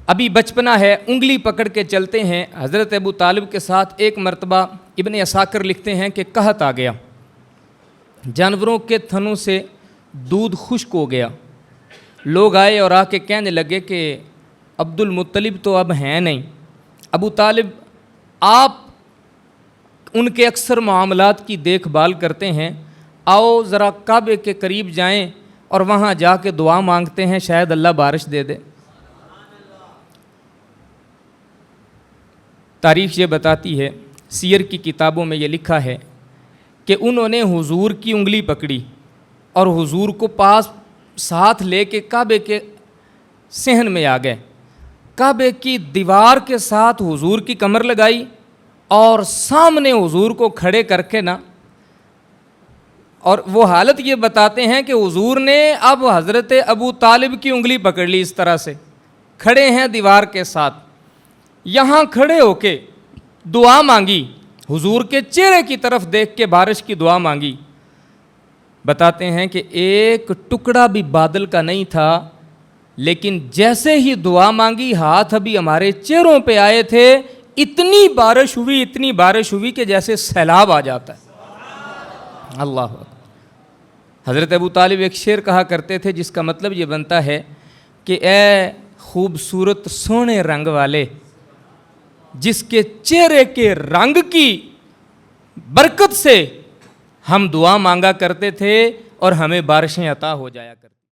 ابھی بچپنا ہے، انگلی پکڑ کے چلتے ہیں۔ حضرت ابو طالب کے ساتھ ایک مرتبہ ابن عساکر لکھتے ہیں کہ قحط آ گیا، جانوروں کے تھنوں سے دودھ خشک ہو گیا۔ لوگ آئے اور آ کے کہنے لگے کہ عبد المطلب تو اب ہیں نہیں، ابو طالب آپ ان کے اکثر معاملات کی دیکھ بھال کرتے ہیں، آؤ ذرا کعبے کے قریب جائیں اور وہاں جا کے دعا مانگتے ہیں، شاید اللہ بارش دے دے۔ تاریخ یہ بتاتی ہے، سیر کی کتابوں میں یہ لکھا ہے کہ انہوں نے حضور کی انگلی پکڑی اور حضور کو پاس ساتھ لے کے کعبے کے صحن میں آ گئے، کعبے کی دیوار کے ساتھ حضور کی کمر لگائی اور سامنے حضور کو کھڑے کر کے نا، اور وہ حالت یہ بتاتے ہیں کہ حضور نے اب حضرت ابو طالب کی انگلی پکڑ لی، اس طرح سے کھڑے ہیں دیوار کے ساتھ، یہاں کھڑے ہو کے دعا مانگی، حضور کے چہرے کی طرف دیکھ کے بارش کی دعا مانگی۔ بتاتے ہیں کہ ایک ٹکڑا بھی بادل کا نہیں تھا، لیکن جیسے ہی دعا مانگی ہاتھ ابھی ہمارے چہروں پہ آئے تھے، اتنی بارش ہوئی کہ جیسے سیلاب آ جاتا ہے۔ اللہ اکبر۔ حضرت ابو طالب ایک شعر کہا کرتے تھے جس کا مطلب یہ بنتا ہے کہ اے خوبصورت سونے رنگ والے، جس کے چہرے کے رنگ کی برکت سے ہم دعا مانگا کرتے تھے اور ہمیں بارشیں عطا ہو جایا کرتی۔